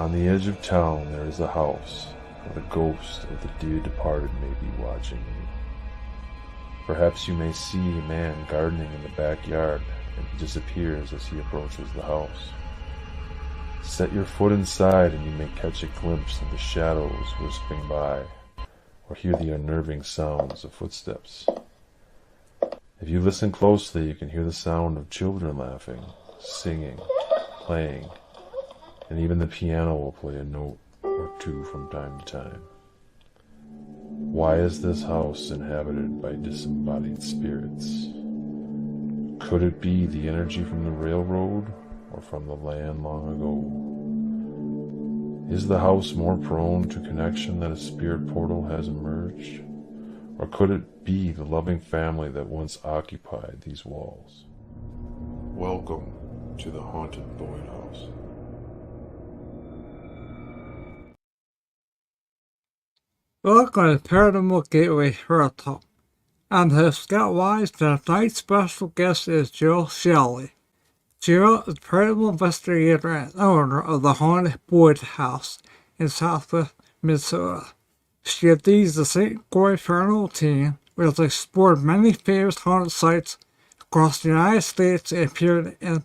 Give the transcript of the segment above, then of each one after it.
On the edge of town there is a house where the ghost of the dear departed may be watching you. Perhaps you may see a man gardening in the backyard, and he disappears as he approaches the house. Set your foot inside and you may catch a glimpse of the shadows whispering by, or hear the unnerving sounds of footsteps. If you listen closely, you can hear the sound of children laughing, singing, playing, and even the piano will play a note or two from time to time. Why is this house inhabited by disembodied spirits? Could it be the energy from the railroad or from the land long ago? Is the house more prone to connection that a spirit portal has emerged? Or could it be the loving family that once occupied these walls? Welcome to the Haunted Boyd House. Welcome to Paranormal Gateway Paratalk. I'm host Scott Wise, and tonight's special guest is Shelley. Jill is a paranormal investigator and owner of the Haunted Boyd House in southwest Minnesota. She leads the St. Croix Paranormal team, which has explored many famous haunted sites across the United States and appeared in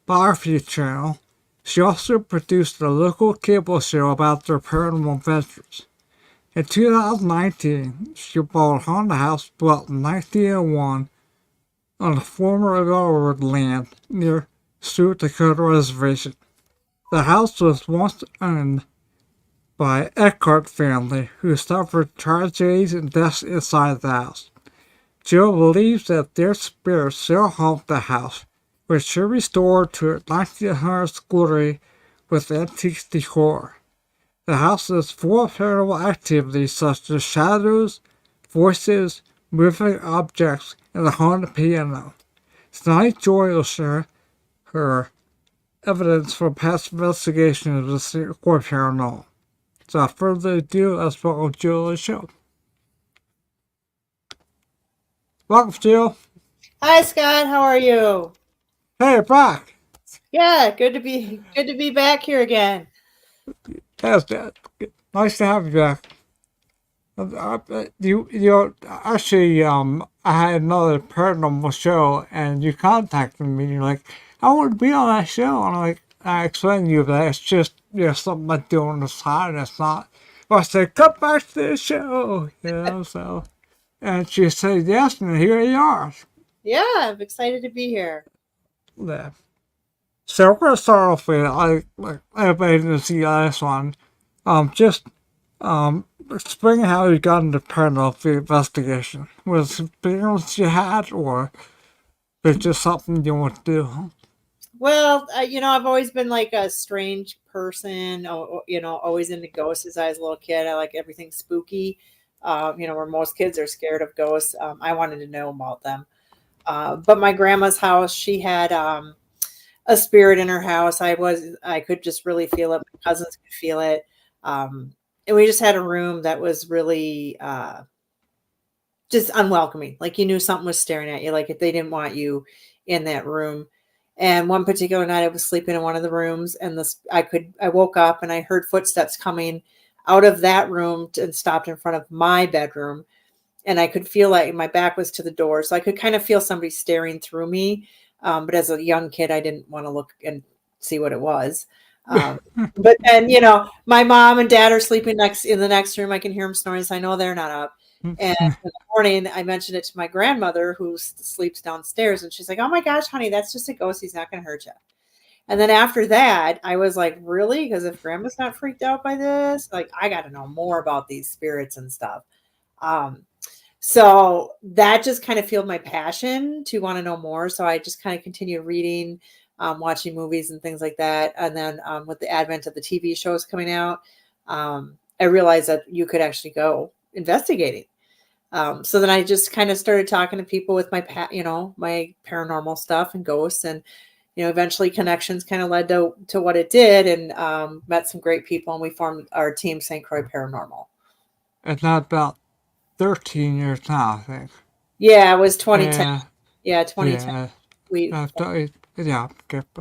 Biography channel. She also produced a local cable show about their paranormal adventures. In 2019, she bought a haunted house built in 1901 on the former railroad land near Sioux Dakota Reservation. The house was once owned by Eckhart family, who suffered tragedies and deaths inside the house. Jill believes that their spirits still haunt the house, which she restored to its 1900s glory with antique decor. The house is full of paranormal activities such as shadows, voices, moving objects, and the haunted piano. Tonight, Joy will share her evidence from past investigations of the St. Croix Paranormal. So without further ado, let's welcome Jill to the show. Welcome, Jill. Hi, Scott. How are you? Hey, back. Yeah, good to be back here again. Yes, nice to have you back. Actually, I had another paranormal show, and you contacted me. And you're like, I want to be on that show, and I explained to you that it's just something I do on the side. And it's not. Well, I said, come back to the show, So, and she said yes, and here you are. Yeah, I'm excited to be here. Yeah. So we're gonna start off with like everybody didn't see the last one. Explain how you got into paranormal investigation. Was it experience you had, or was it just something you want to do? Well, I've always been like a strange person. Always into ghosts as I was a little kid. I like everything spooky. Where most kids are scared of ghosts. I wanted to know about them. But my grandma's house, she had a spirit in her house. I could just really feel it. My cousins could feel it. And we just had a room that was really just unwelcoming. Like you knew something was staring at you, like if they didn't want you in that room. And one particular night I was sleeping in one of the rooms, and I woke up and I heard footsteps coming out of that room and stopped in front of my bedroom. And I could feel like my back was to the door. So I could kind of feel somebody staring through me. But as a young kid, I didn't want to look and see what it was. But then, my mom and dad are sleeping in the next room. I can hear them snoring. So I know they're not up. And in the morning, I mentioned it to my grandmother who sleeps downstairs. And she's like, oh my gosh, honey, that's just a ghost. He's not going to hurt you. And then after that, I was like, really? Because if grandma's not freaked out by this, like, I got to know more about these spirits and stuff. So that just kind of fueled my passion to want to know more. So I just kind of continued reading, watching movies and things like that. And then with the advent of the TV shows coming out, I realized that you could actually go investigating. So then I just kind of started talking to people with my paranormal stuff and ghosts, and eventually connections kind of led to what it did, and met some great people, and we formed our team, St. Croix Paranormal. It's not about 13 years now, I think. Yeah, it was 2010. Yeah, 2010. Yeah,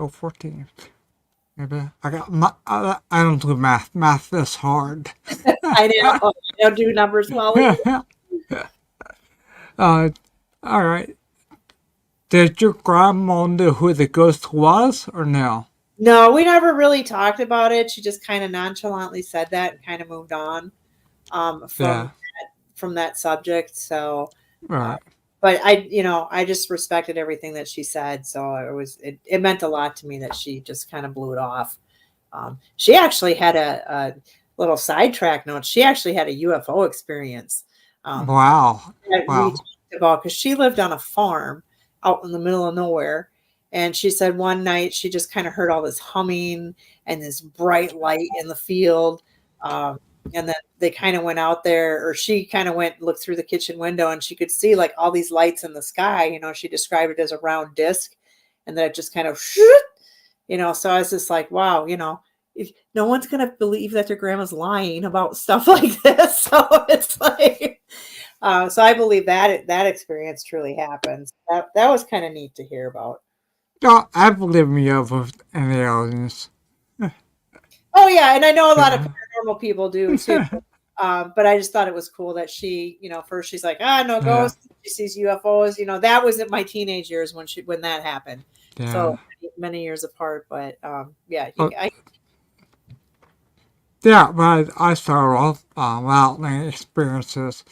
14 years. Maybe I don't do math. Math is hard. I know. I don't do numbers well either. All right. Did your grandma know who the ghost was, or no? No, we never really talked about it. She just kind of nonchalantly said that and kind of moved on um, Yeah. from from that subject. So, All uh, right. but I just respected everything that she said. So it meant a lot to me that she just kind of blew it off. She actually had a little sidetrack note. She actually had a UFO experience Wow. that we Wow. talked about because she lived on a farm out in the middle of nowhere. And she said one night she just kind of heard all this humming and this bright light in the field. Um, and then they kind of went out there, or she kind of went looked through the kitchen window and she could see like all these lights in the sky. She described it as a round disc and then it just kind of, so I was just like, wow, if no one's going to believe that their grandma's lying about stuff like this. So it's like, so I believe that experience truly happens. That was kind of neat to hear about. No, I believe in UFOs and aliens. Oh yeah, and I know a lot of Yeah. paranormal people do too. But I just thought it was cool that she, first she's like, no Yeah. ghosts. She sees UFOs. That was in my teenage years when that happened. Yeah. So many years apart, but yeah, Oh, yeah, but I started off outlying experiences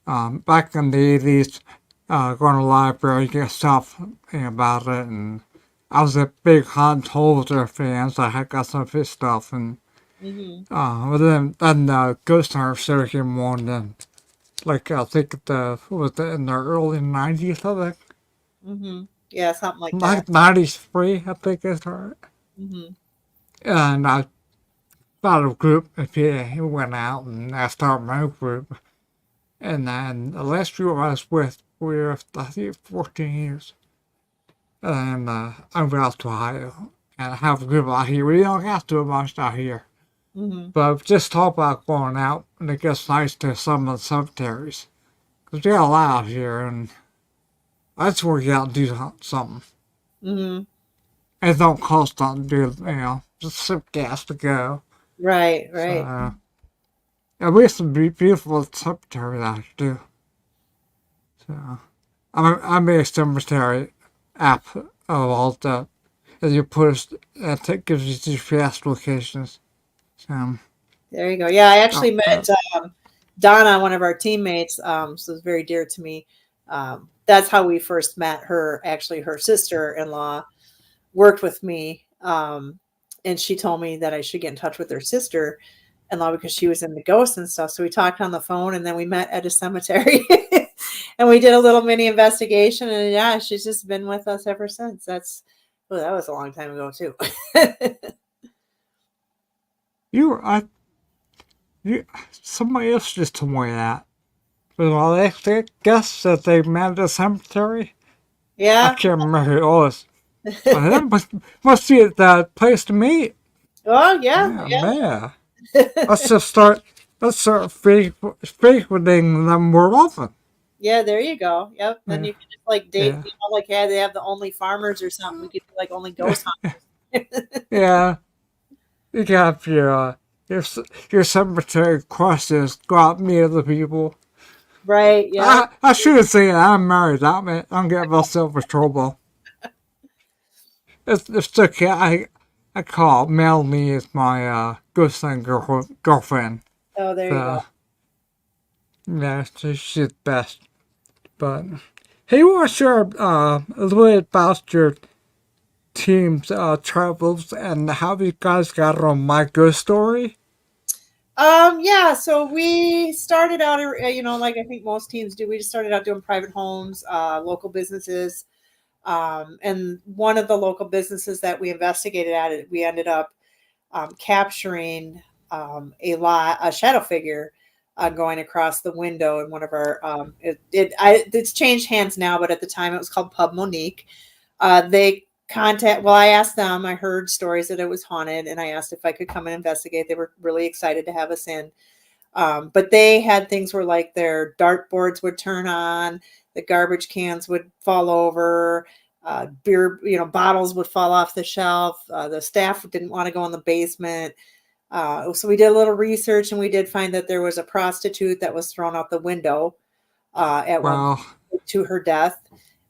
back in the 80s, going to the library, get stuff about it, and I was a big Hans Holzer fan, so I got some of his stuff, and hmm but then Ghost Hunter started getting more than, like, I think what was it, in the early 90s, I think? yeah, something like that. Like 93, I think it's right. hmm And I found a group of people who went out, and I started my own group. And then the last group I was with, we were, I think, 14 years. And I moved out to Ohio. And I have a group out here. We don't have to much out here. hmm But just talk about going out, and it gets nice to some of the cemeteries. Because we got a lot out here, and that's where you got to do something. hmm It don't cost nothing to do, just some gas to go. Right, So, right. yeah, we have some beautiful cemeteries out here, too. So, I made a cemetery app of all the, that you put, that gives you GPS locations. So, There you go. Yeah, I oh, actually met Donna, one of our teammates. So it's very dear to me. That's how we first met her. Actually, her sister-in-law worked with me, and she told me that I should get in touch with her sister-in-law because she was into ghosts and stuff. So we talked on the phone, and then we met at a cemetery, and we did a little mini investigation. And yeah, she's just been with us ever since. That was a long time ago too. you, I, you, somebody else just told me that. Well, they guess that they met at a cemetery. I Yeah. can't remember who it was. But that must be the place to meet. Oh yeah, Yeah, yeah. man. Let's just start. Let's start frequenting them more often. Yeah, there you go. Yep. Then Yeah, you can just like date, yeah, like they have the only farmers or something. We could do like only ghost hunters. yeah. You got your your cemetery crosses. Go out and meet other people. Right. Yeah. I should say I'm married. I'm getting myself in trouble. It's okay. I call Melanie as my ghost hunting girlfriend. Oh, there you go. So yeah, she's best. But hey, you want to share a little bit about your team's travels and how you guys got on my ghost story? Yeah. So we started out, like I think most teams do. We just started out doing private homes, local businesses, and one of the local businesses that we investigated at, we ended up capturing a shadow figure going across the window in one of our it's changed hands now, but at the time it was called Pub Monique. I asked them, I heard stories that it was haunted, and I asked if I could come and investigate. They were really excited to have us in. But they had things where like their dartboards would turn on, the garbage cans would fall over, beer, bottles would fall off the shelf. The staff didn't want to go in the basement. So we did a little research, and we did find that there was a prostitute that was thrown out the window at one point to her death.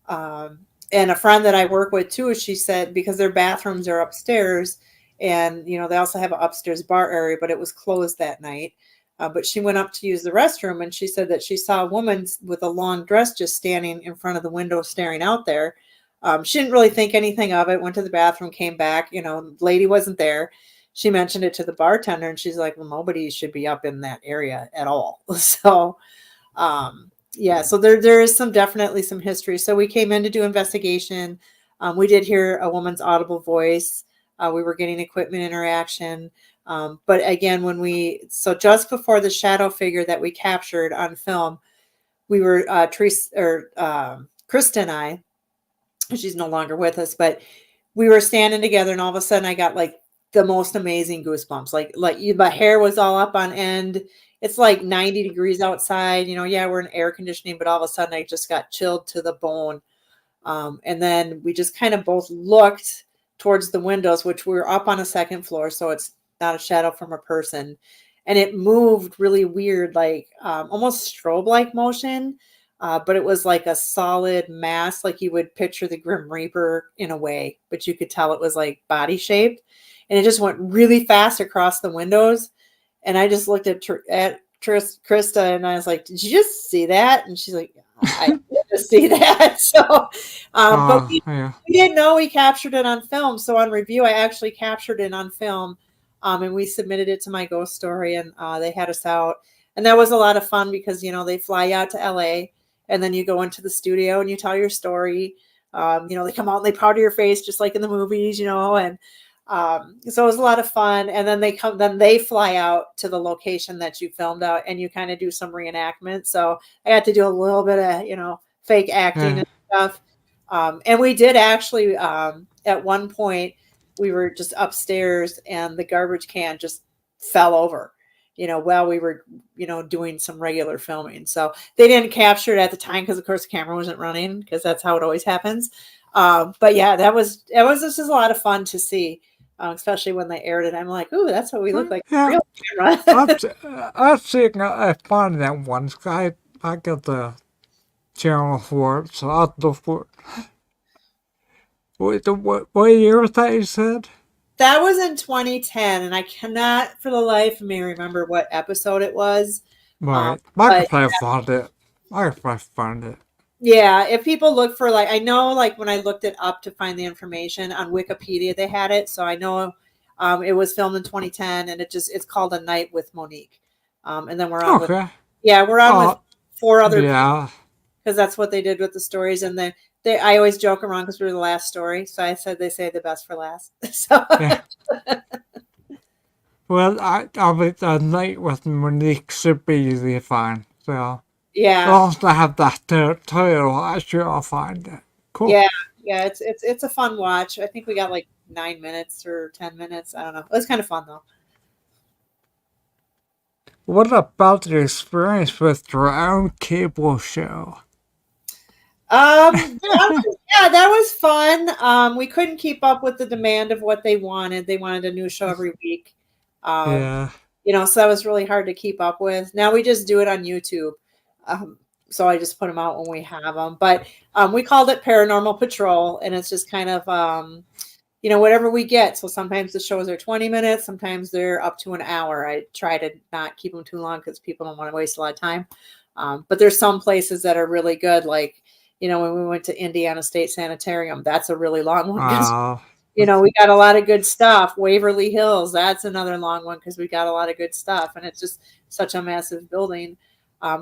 And a friend that I work with too, she said, because their bathrooms are upstairs, and they also have an upstairs bar area, but it was closed that night. But she went up to use the restroom, and she said that she saw a woman with a long dress just standing in front of the window staring out there. She didn't really think anything of it, went to the bathroom, came back, lady wasn't there. She mentioned it to the bartender, and she's like, well, nobody should be up in that area at all. So, so there is definitely some history. So we came in to do investigation. We did hear a woman's audible voice. We were getting equipment interaction. But again, just before the shadow figure that we captured on film, we were, Krista and I, she's no longer with us, but we were standing together, and all of a sudden I got like the most amazing goosebumps. My hair was all up on end. It's like 90 degrees outside, we're in air conditioning, but all of a sudden I just got chilled to the bone. And then we just kind of both looked towards the windows, which we were up on a second floor. So it's not a shadow from a person. And it moved really weird, like almost strobe-like motion. But it was like a solid mass, like you would picture the Grim Reaper in a way, but you could tell it was like body shaped. And it just went really fast across the windows. And I just looked at Krista, and I was like, did you just see that? And she's like, I did just see that. So, but we didn't know we captured it on film. So on review, I actually captured it on film. And we submitted it to My Ghost Story, and they had us out. And that was a lot of fun because, they fly out to LA, and then you go into the studio and you tell your story. They come out and they powder your face just like in the movies, and so it was a lot of fun. And then they fly out to the location that you filmed out, and you kind of do some reenactment. So I got to do a little bit of, fake acting and stuff. And we did actually, at one point, we were just upstairs, and the garbage can just fell over, while we were, doing some regular filming. So they didn't capture it at the time because, of course, the camera wasn't running, because that's how it always happens. But yeah, it was just a lot of fun to see, especially when they aired it. I'm like, ooh, that's what we look like. Yeah. Real camera. I've seen I found that once. I got the channel for it, so I'll look for it. What year was that you said? That was in 2010, and I cannot for the life of me remember what episode it was. Right. I could probably find it. Yeah, if people look for, I know, when I looked it up to find the information on Wikipedia, they had it. So I know it was filmed in 2010, and it's called A Night with Monique. And then we're on with 4 other people, because that's what they did with the stories. And then I always joke around because we were the last story. So I said they say the best for last. So yeah. Well, I'll be A Night with Monique should be easy to find. So yeah, as long as I have that title, I'll find it. Cool. Yeah, it's a fun watch. I think we got 9 minutes or 10 minutes. I don't know. It was kind of fun though. What about your experience with your own cable show? That was fun. We couldn't keep up with the demand of what they wanted. They wanted a new show every week. So that was really hard to keep up with. Now we just do it on YouTube. So I just put them out when we have them. But we called it Paranormal Patrol, and it's just kind of, whatever we get. So sometimes the shows are 20 minutes. Sometimes they're up to an hour. I try to not keep them too long because people don't want to waste a lot of time. But there's some places that are really good, when we went to Indiana State Sanitarium, that's a really long one. We got a lot of good stuff. Waverly Hills, that's another long one because we got a lot of good stuff. And it's just such a massive building. I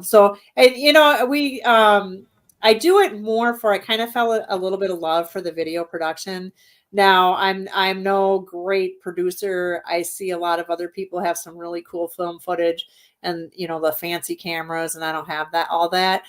do it more for, I kind of felt a little bit of love for the video production. Now I'm no great producer. I see a lot of other people have some really cool film footage and, the fancy cameras, and I don't have all that.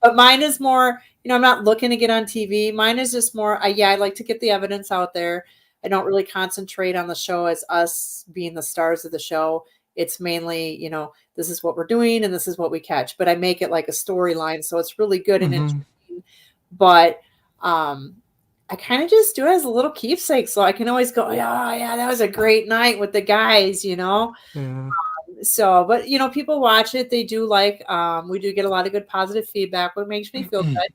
But mine is more, I'm not looking to get on TV. Mine is just more, I like to get the evidence out there. I don't really concentrate on the show as us being the stars of the show. It's mainly, this is what we're doing and this is what we catch. But I make it like a storyline, so it's really good and interesting. But I kind of just do it as a little keepsake, so I can always go, yeah, that was a great night with the guys, you know. Yeah. So, but you know, people watch it. They do like. We do get a lot of good positive feedback, what makes me feel good.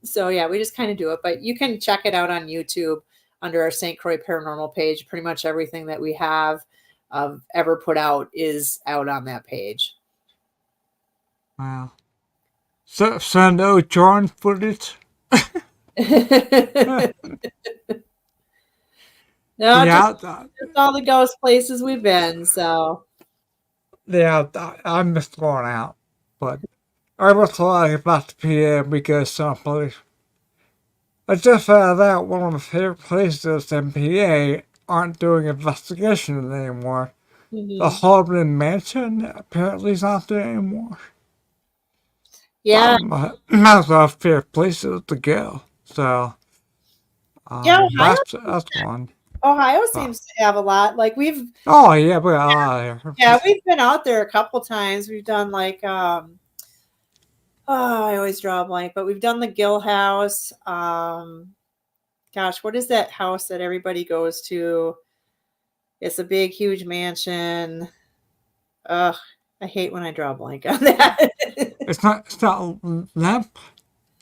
So yeah, we just kind of do it. But you can check it out on YouTube under our St. Croix Paranormal page. Pretty much everything that we have ever put out is out on that page. Wow. So no drone footage? No, Yeah, just all the ghost places we've been. So yeah, I missed going out, but I was talking about the PA because someplace. I just found out one of my favorite places in PA aren't doing investigations anymore. The Harbin Mansion apparently is not there anymore. yeah, That's our favorite places to go. So, yeah. that's one. Ohio But, seems to have a lot. Like we've yeah, we're out there. yeah, we've been out there a couple times. We've done like I always draw a blank, but we've done the Gill House. Gosh, what is that house that everybody goes to? It's a big, huge mansion. Ugh, I hate when I draw a blank on that. It's not Lamp.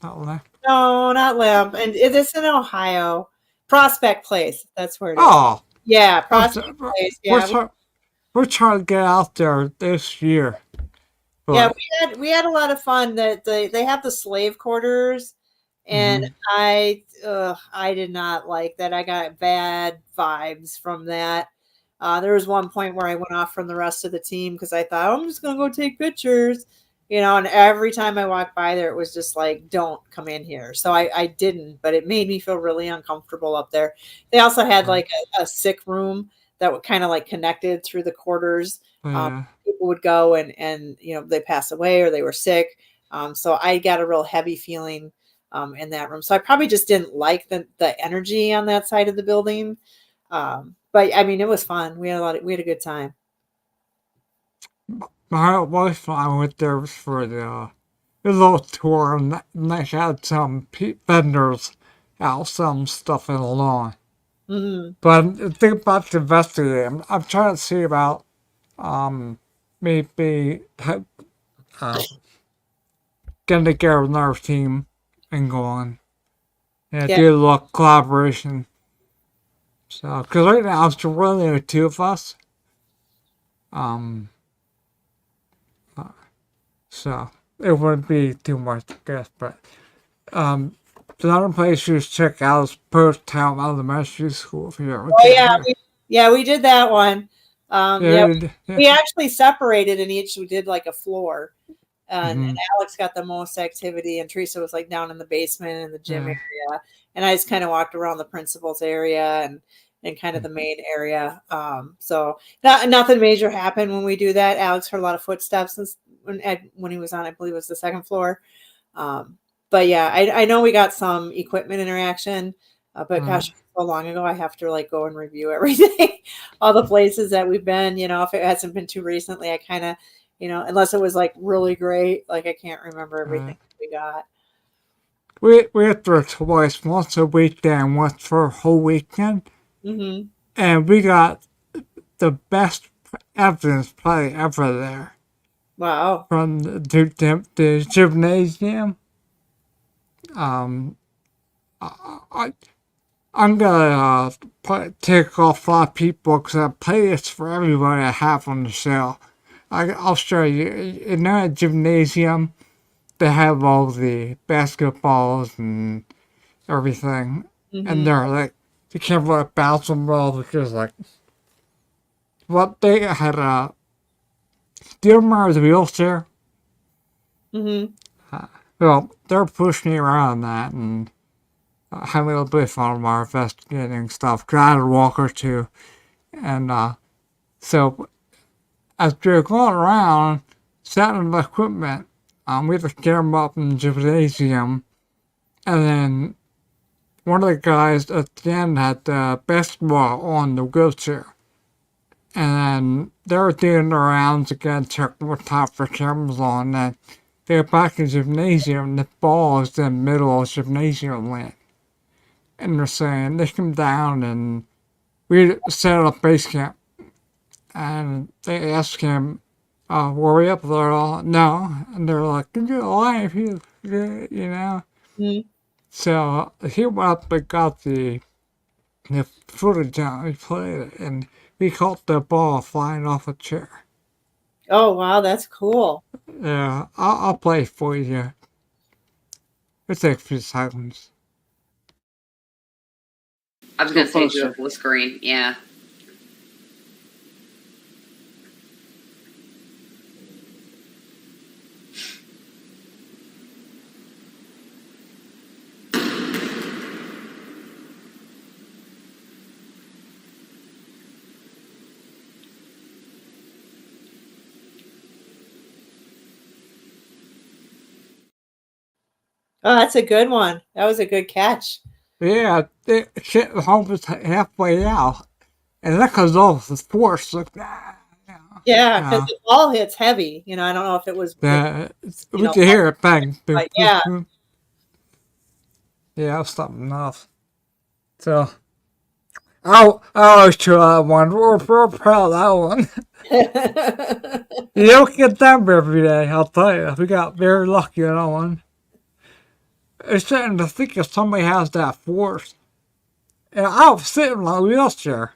Not Lamp. No, not Lamp. And it's in Ohio. Prospect Place. That's where it is. Oh. Yeah, Prospect Place. Yeah. We're trying to get out there this year. But, yeah, we had a lot of fun. That they have the slave quarters, and I did not like that. I got bad vibes from that. There was one point where I went off from the rest of the team because I thought, I'm just gonna go take pictures, you know. And every time I walked by there, it was just like, don't come in here. So I didn't, but it made me feel really uncomfortable up there. They also had like a sick room that would kind of like connected through the quarters. People would go and you know, they passed away or they were sick. So I got a real heavy feeling in that room. So I probably just didn't like the energy on that side of the building. But I mean, it was fun. We had a good time. My wife and I went there for the little tour, and they had some vendors out some stuff in the lawn. But the thing about the investigating, I'm trying to see about maybe getting together with our team and going. Yeah, do a little collaboration. So, because right now it's really the two of us. So it wouldn't be too much, I guess. But another place you should check out is Paratalk Elementary School here. Oh yeah, we did that one. We actually separated and each we did like a floor. And Alex got the most activity, and Teresa was like down in the basement in the gym area, and I just kind of walked around the principal's area and kind of the main area. So nothing major happened when we do that. Alex heard a lot of footsteps when he was on, I believe it was the second floor. But yeah, I know we got some equipment interaction, but gosh, so long ago, I have to like go and review everything, all the places that we've been. You know, if it hasn't been too recently, I kind of, you know, unless it was like really great, like I can't remember everything we got. We went there twice, once a weekend, once for a whole weekend. And we got the best evidence probably ever there. Wow. From the gymnasium. I'm gonna take off a lot of people because I play this for everybody I have on the show. I'll show you. In that gymnasium, they have all the basketballs and everything. And they're like, you can't really bounce them well because, like, what they had do you remember the wheelchair? Well, they're pushing me around that and having a little bit of fun while investigating stuff. Cause I had a walker too. And so as we were going around, setting the equipment, we had to get them up in the gymnasium. And then one of the guys at the end had the basketball on the wheelchair. And then they were doing the rounds again, checking what type of cameras on. And they were back in the gymnasium, and the ball was in the middle of the gymnasium land. and they're saying they come down and we set up base camp. And they asked him, were we up there all? No. And they're like, get your life, you know. Mm. So he went up and got the footage out. He played it, and we caught the ball flying off a chair. Oh, wow, that's cool. Yeah, I'll play it for you. It'll take a few seconds. I was going to say do a full screen, yeah. Oh, that's a good one. That was a good catch. Yeah, the shit home was halfway out. And that comes off with force. Like, yeah, because the ball hits heavy. You know, I don't know if it was. We could hear it bang. But yeah. Yeah, I was something else. So, I always try that one. We're proud of that one. You don't get them every day, I'll tell you. We got very lucky on that one. It's starting to think if somebody has that force. And I was sitting in a wheelchair.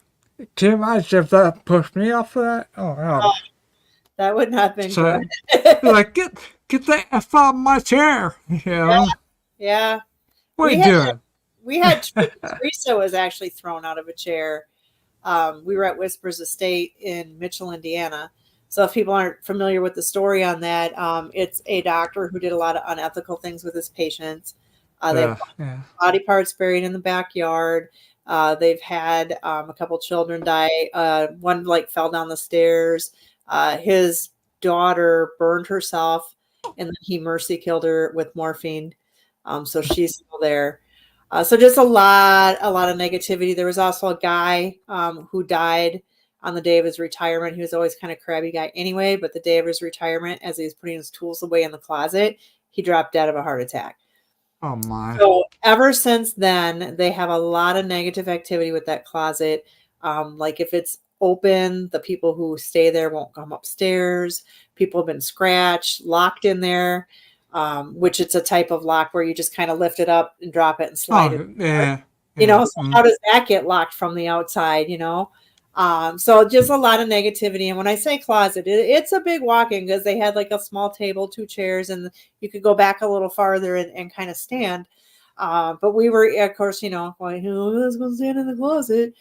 Can you imagine if that pushed me off of that? Oh, God. Oh, that would not have been good. Like, get the F out of my chair. You know? Yeah. What are you doing? We had Teresa was actually thrown out of a chair. We were at Whispers Estate in Mitchell, Indiana. So if people aren't familiar with the story on that, it's a doctor who did a lot of unethical things with his patients. They have body parts buried in the backyard. They've had a couple children die. One fell down the stairs. His daughter burned herself, and then he mercy killed her with morphine. So she's still there. So just a lot of negativity. There was also a guy who died on the day of his retirement. He was always kind of crabby guy anyway, but the day of his retirement, as he was putting his tools away in the closet, he dropped dead of a heart attack. Oh my. So ever since then, they have a lot of negative activity with that closet. Like if it's open, the people who stay there won't come upstairs. People have been scratched, locked in there, which it's a type of lock where you just kind of lift it up and drop it and slide it. Yeah. You know, so how does that get locked from the outside, you know? So just a lot of negativity. And when I say closet, it's a big walk-in because they had like a small table, 2 chairs, and you could go back a little farther and kind of stand. But we were, of course, you know, going, who's going to stand in the closet?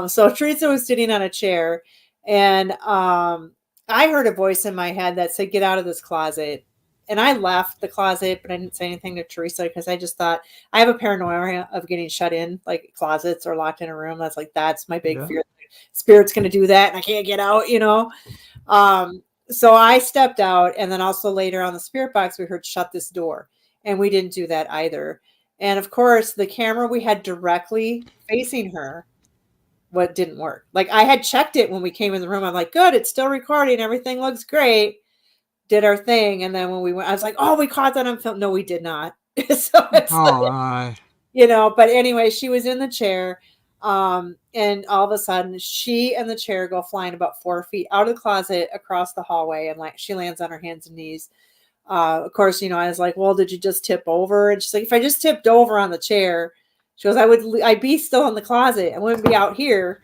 So Teresa was sitting on a chair, and I heard a voice in my head that said, get out of this closet. And I left the closet, but I didn't say anything to Teresa because I just thought I have a paranoia of getting shut in, like closets or locked in a room. That's my big fear. Spirit's going to do that and I can't get out, you know? So I stepped out, and then also later on the spirit box, we heard shut this door, and we didn't do that either. And of course the camera we had directly facing her, what didn't work. Like I had checked it when we came in the room. I'm like, good, it's still recording. Everything looks great. Did our thing. And then when we went, I was like, oh, we caught that on film. No, we did not. So it's you know, but anyway, she was in the chair. And all of a sudden she and the chair go flying about 4 feet out of the closet across the hallway. And like, she lands on her hands and knees. Of course, you know, I was like, well, did you just tip over? And she's like, if I just tipped over on the chair, she goes, I'd be still in the closet. I wouldn't be out here.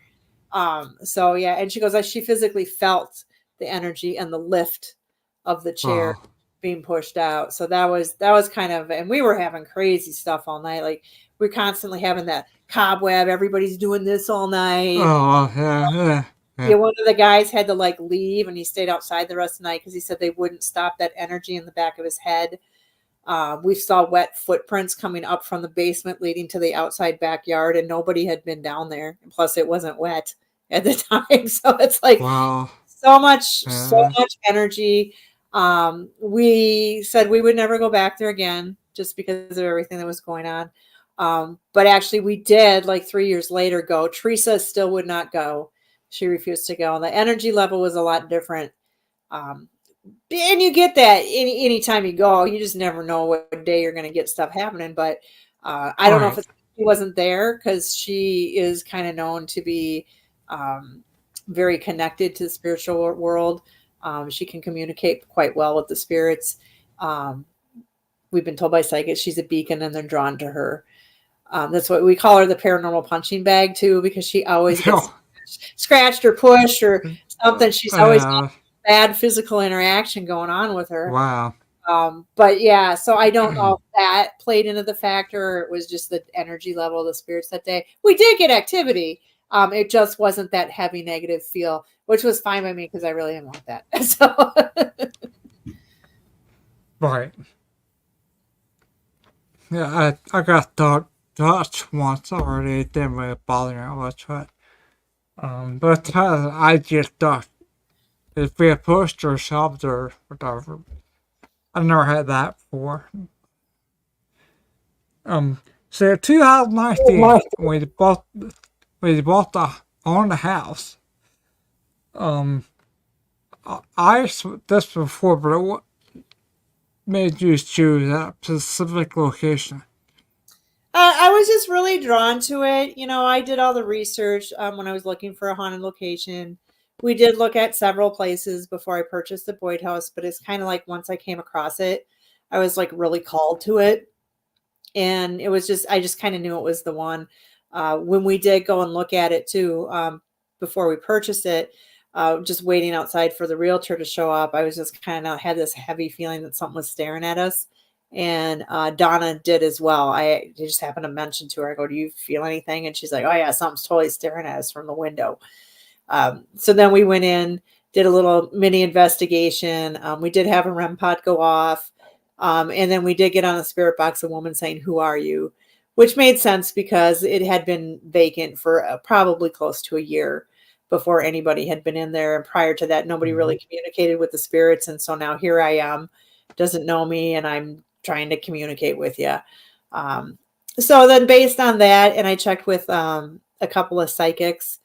So yeah. And she goes, she physically felt the energy and the lift of the chair being pushed out. So that was kind of, and we were having crazy stuff all night. Like we're constantly having that cobweb. Everybody's doing this all night. Yeah, one of the guys had to like leave, and he stayed outside the rest of the night because he said they wouldn't stop that energy in the back of his head. We saw wet footprints coming up from the basement leading to the outside backyard, and nobody had been down there. And plus it wasn't wet at the time. So it's like so much energy. We said we would never go back there again just because of everything that was going on. But actually we did, like 3 years later, go. Teresa still would not go. She refused to go. And the energy level was a lot different. And you get that anytime you go. You just never know what day you're going to get stuff happening. But I don't know if it's she wasn't there because she is kind of known to be very connected to the spiritual world. She can communicate quite well with the spirits. We've been told by psychics she's a beacon and they're drawn to her. That's what we call her, the paranormal punching bag too, because she always gets scratched or pushed or something. She's always got bad physical interaction going on with her. Wow. But yeah, so I don't know if that played into the factor or it was just the energy level of the spirits that day. We did get activity. It just wasn't that heavy negative feel, which was fine by me because I really didn't want that. So right. Yeah, I got touched once already. It didn't really bother me much, but I just thought it'd be a pushed or shoved or whatever. I never had that before. So 2019, we bought owned a house. I this before, but what made you choose that specific location? I was just really drawn to it. You know, I did all the research when I was looking for a haunted location. We did look at several places before I purchased the Boyd house, but it's kind of like once I came across it, I was like really called to it. And it was just, I just kind of knew it was the one. When we did go and look at it too, before we purchased it, just waiting outside for the realtor to show up, I was just kind of had this heavy feeling that something was staring at us. And Donna did as well. I just happened to mention to her, I go, do you feel anything? And she's like, oh yeah, something's totally staring at us from the window. So then we went in, did a little mini investigation. We did have a REM pod go off. And then we did get on the spirit box, a woman saying, who are you? Which made sense because it had been vacant for probably close to a year before anybody had been in there. And prior to that, nobody really communicated with the spirits. And so now here I am, doesn't know me, and I'm trying to communicate with you. So then based on that, and I checked with a couple of psychics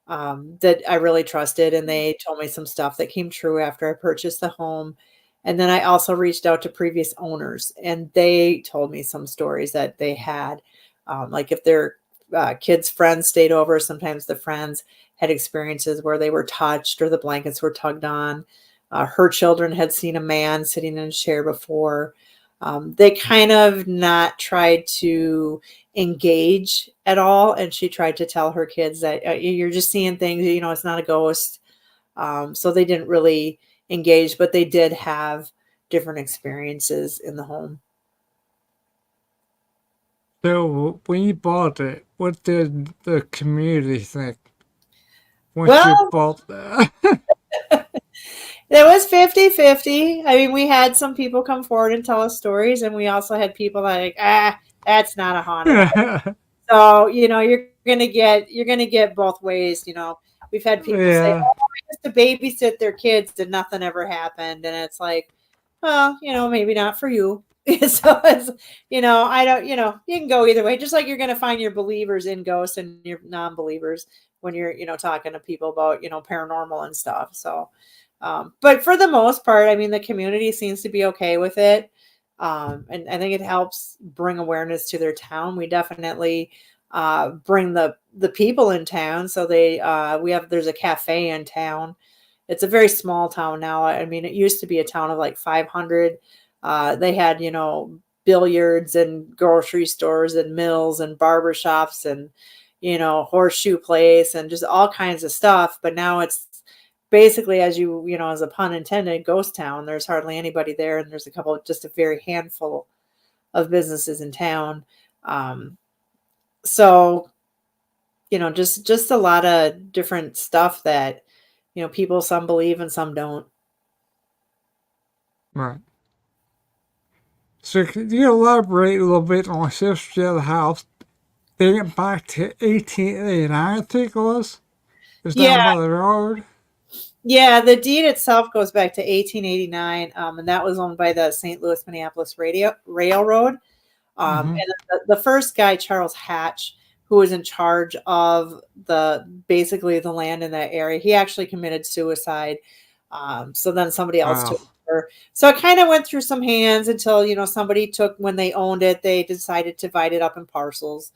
that I really trusted, and they told me some stuff that came true after I purchased the home. And then I also reached out to previous owners, and they told me some stories that they had. Like if their kids' friends stayed over, sometimes the friends had experiences where they were touched or the blankets were tugged on. Her children had seen a man sitting in a chair before. They kind of not tried to engage at all. And she tried to tell her kids that you're just seeing things, you know, it's not a ghost. So they didn't really engage, but they did have different experiences in the home. So when you bought it, what did the community think when Well, you bought that? It was 50-50. I mean, we had some people come forward and tell us stories, and we also had people like, that's not a haunted house. So, you know, you're gonna get both ways. You know, we've had people say, oh, I used to babysit their kids and nothing ever happened. And it's like, well, you know, maybe not for you. So it's, you know, I don't, you know, you can go either way. Just like you're going to find your believers in ghosts and your non-believers when you're, you know, talking to people about, you know, paranormal and stuff. So, but for the most part, I mean, the community seems to be okay with it. And I think it helps bring awareness to their town. We definitely bring the people in town. So there's a cafe in town. It's a very small town now. I mean, it used to be a town of like 500. They had, you know, billiards and grocery stores and mills and barber shops and, you know, horseshoe place and just all kinds of stuff. But now it's basically, as a pun intended, ghost town. There's hardly anybody there. And there's just a very handful of businesses in town. So, you know, just a lot of different stuff that, you know, people, some believe and some don't. Right. So could you elaborate a little bit on the history of the house dating back to 1889, I think it was? Is that by the road? Yeah, the deed itself goes back to 1889, and that was owned by the St. Louis Minneapolis Railroad. And the first guy, Charles Hatch, who was in charge of basically the land in that area, he actually committed suicide. So then somebody else took over. So it kind of went through some hands until, you know, somebody when they owned it, they decided to divide it up in parcels.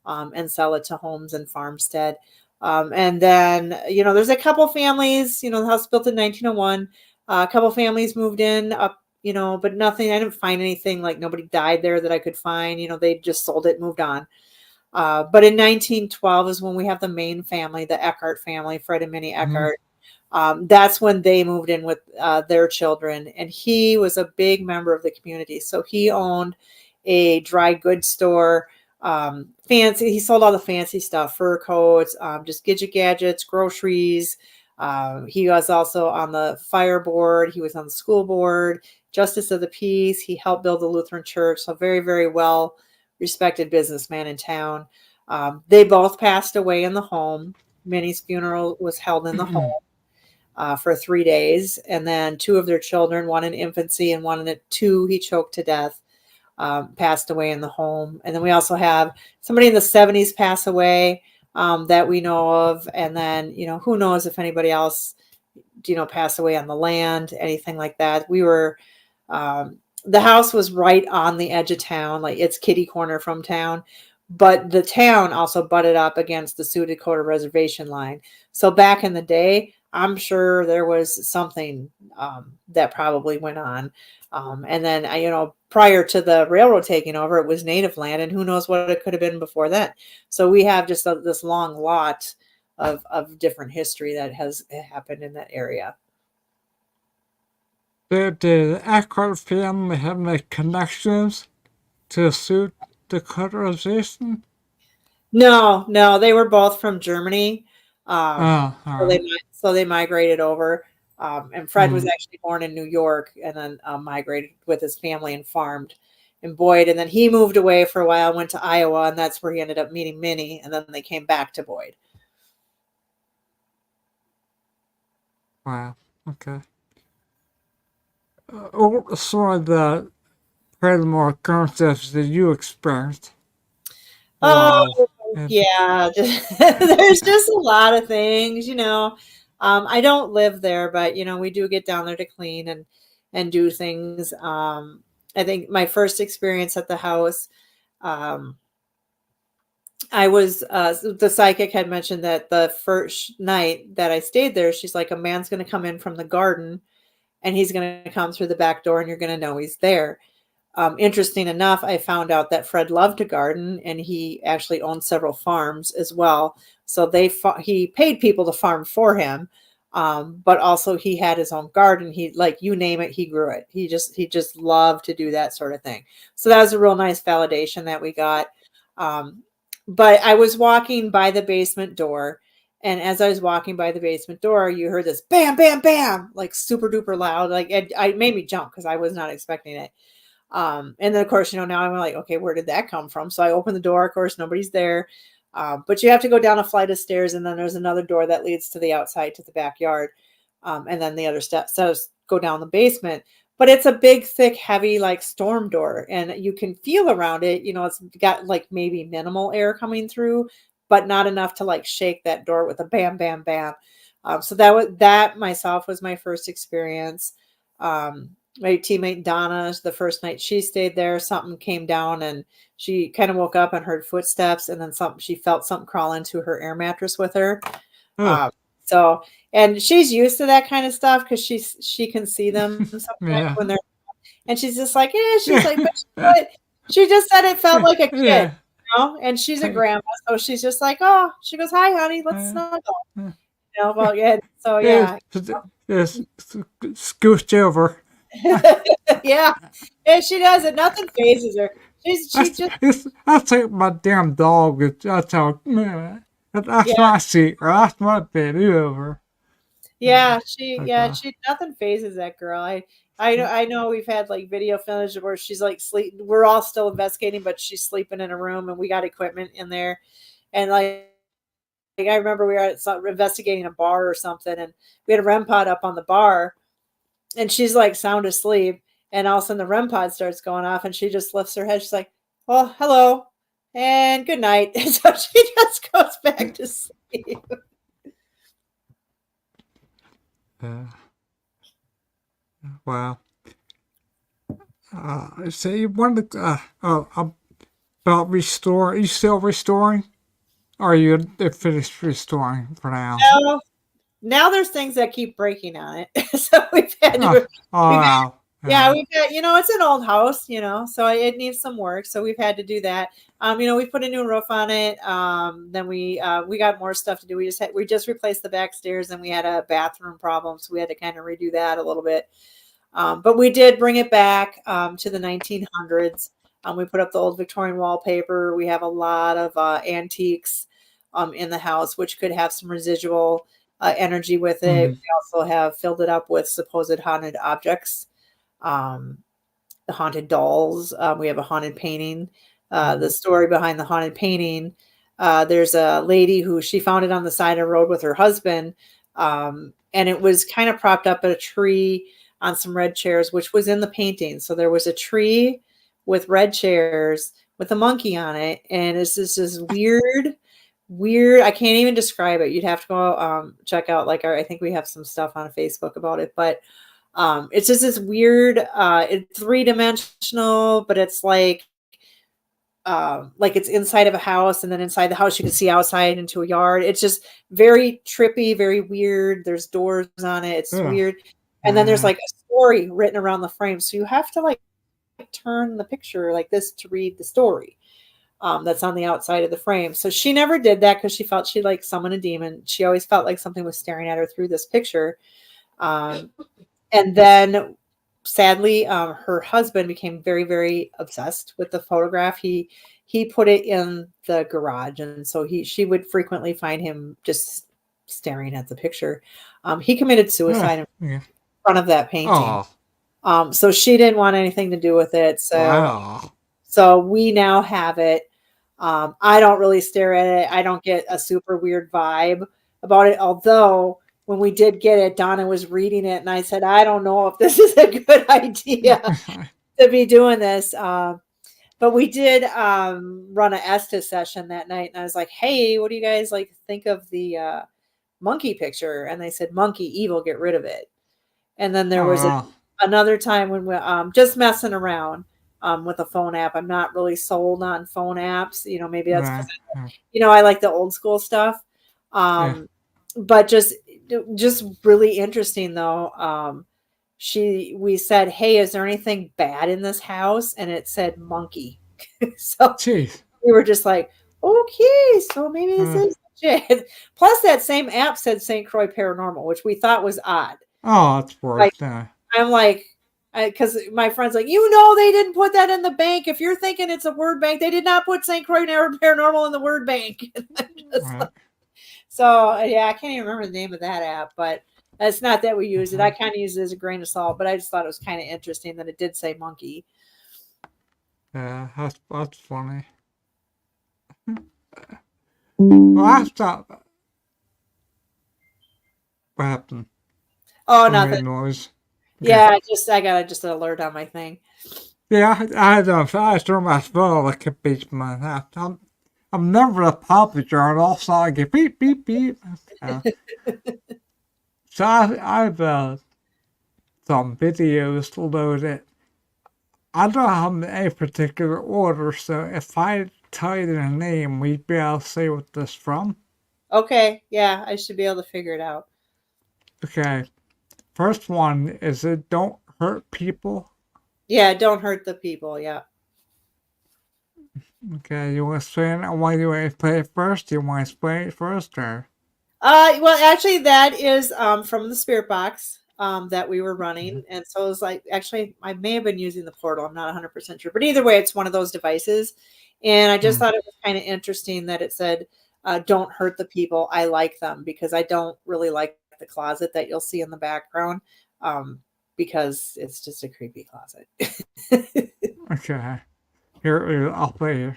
and sell it to homes and farmstead. And then, there's a couple families, the house was built in 1901. A couple families moved in up, but nothing, I didn't find anything, like nobody died there that I could find. They just sold it, moved on. But in 1912 is when we have the main family, the Eckhart family, Fred and Minnie Eckhart. That's when they moved in with their children. And he was a big member of the community. So he owned a dry goods store. He sold all the fancy stuff, fur coats, just gadgets, groceries. He was also on the fire board. He was on the school board, justice of the peace. He helped build the Lutheran church. So very, very well respected businessman in town. They both passed away in the home. Minnie's funeral was held in the home for 3 days. And then 2 of their children, one in infancy and one in 2, he choked to death. Passed away in the home. And then we also have somebody in the 70s pass away that we know of. And then, who knows if anybody else, passed away on the land, anything like that. We were, the house was right on the edge of town, like it's kitty corner from town. But the town also butted up against the Sioux Dakota reservation line. So back in the day, I'm sure there was something that probably went on. And then, prior to the railroad taking over, it was native land, and who knows what it could have been before then. So we have just this long lot of different history that has happened in that area. Did the Eckhart family have any connections to the Sioux Dakota reservation? No, they were both from Germany. All right. So they migrated over. And Fred was actually born in New York and then migrated with his family and farmed in Boyd. And then he moved away for a while, went to Iowa, and that's where he ended up meeting Minnie. And then they came back to Boyd. Wow. Okay. What were some of the paranormal occurrences that you experienced? Oh, yeah. There's just a lot of things, I don't live there, but, we do get down there to clean and do things. I think my first experience at the house, I was, the psychic had mentioned that the first night that I stayed there, she's like, a man's going to come in from the garden and he's going to come through the back door and you're going to know he's there. Interesting enough, I found out that Fred loved to garden and he actually owned several farms as well. So he paid people to farm for him. But also he had his own garden. He, like, you name it, he grew it. He just loved to do that sort of thing. So that was a real nice validation that we got. But I was walking by the basement door, and as I was walking by the basement door, you heard this bam, bam, bam, like super duper loud. Like it made me jump because I was not expecting it. And then of course, now I'm like, okay, where did that come from? So I open the door, of course, nobody's there. But you have to go down a flight of stairs, and then there's another door that leads to the outside, to the backyard. And then the other steps go down the basement. But it's a big, thick, heavy, like storm door, and you can feel around it. It's got like maybe minimal air coming through, but not enough to like shake that door with a bam, bam, bam. So that myself was my first experience. My teammate Donna, the first night she stayed there, something came down and she kind of woke up and heard footsteps, and then she felt something crawl into her air mattress with her. And she's used to that kind of stuff because she can see them sometimes when they're, and she's just like, she's like, but she just said it felt like a kid, and she's a grandma, so she's just like, oh, she goes, hi, honey, let's snuggle, well, yeah, so yeah, scooch over. yeah, she does it. Nothing phases her. I take my damn dog. That's how. That's my seat. Or that's my bed. Over. Yeah, she nothing phases that girl. I know we've had like video footage where she's like sleeping. We're all still investigating, but she's sleeping in a room, and we got equipment in there, and like I remember we were investigating a bar or something, and we had a REM pod up on the bar. And she's like sound asleep, and all of a sudden the REM pod starts going off, and she just lifts her head. She's like, "Oh, hello, and good night." And so she just goes back to sleep. Wow. So you wanted, about restore. Are you still restoring? Or are you finished restoring for now? No, now there's things that keep breaking on it. So we've had to. Wow. Yeah, we've got, it's an old house, so it needs some work. So we've had to do that. We put a new roof on it. Then we got more stuff to do. We just replaced the back stairs, and we had a bathroom problem, so we had to kind of redo that a little bit. But we did bring it back to the 1900s. We put up the old Victorian wallpaper. We have a lot of antiques in the house, which could have some residual energy with it. We also have filled it up with supposed haunted objects. The haunted dolls. We have a haunted painting. The story behind the haunted painting. There's a lady who she found it on the side of the road with her husband. And it was kind of propped up at a tree on some red chairs, which was in the painting. So there was a tree with red chairs with a monkey on it. And it's just this weird, I can't even describe it. You'd have to go check out I think we have some stuff on Facebook about it, but it's just this weird, it's 3-dimensional, but it's like it's inside of a house, and then inside the house you can see outside into a yard. It's just very trippy, very weird. There's doors on it. It's weird. And then there's a story written around the frame. So you have to turn the picture like this to read the story that's on the outside of the frame. So she never did that because she felt she summoned a demon. She always felt like something was staring at her through this picture. And then, sadly, her husband became very, very obsessed with the photograph. He put it in the garage, and so she would frequently find him just staring at the picture. He committed suicide in front of that painting. So she didn't want anything to do with it. So we now have it. I don't really stare at it. I don't get a super weird vibe about it, although when we did get it, Donna was reading it, and I said, I don't know if this is a good idea to be doing this. But we did run an Estes session that night, and I was like, hey, what do you guys think of the monkey picture? And they said, monkey, evil, get rid of it. And then there was another time when we just messing around with a phone app. I'm not really sold on phone apps. Maybe that's because I like the old school stuff. But just really interesting though. We said, hey, is there anything bad in this house? And it said monkey. So we were just like, okay, so maybe this is legit. Plus that same app said St. Croix Paranormal, which we thought was odd. Oh, it's worth that. I'm like, because my friend's like, they didn't put that in the bank. If you're thinking it's a word bank, they did not put St. Croix Paranormal in the word bank. So, yeah, I can't even remember the name of that app, but it's not that we use it. I kind of use it as a grain of salt, but I just thought it was kind of interesting that it did say monkey. Yeah, that's funny. Well, I thought, what happened? Oh, nothing. Noise. Okay. Yeah, I got just an alert on my thing. Yeah, I threw my phone like a beach man. I'm never a puppy journal, so I get beep, beep, beep. So I've some videos loaded. I don't have any particular order, so if I tell you the name, we'd be able to see what this is from. Okay, yeah, I should be able to figure it out. Okay, first one is it Don't Hurt People. Yeah, Don't Hurt the People, yeah. Okay, you want to say it? Why do you want to play it first? Do you want to play it first, or? Well, actually, that is from the spirit box that we were running, and so it was actually, I may have been using the portal. I'm not 100% sure, but either way, it's one of those devices, and I just thought it was kind of interesting that it said, "Don't hurt the people. I like them," because I don't really like the closet that you'll see in the background, because it's just a creepy closet. Okay. Here, I'll play it.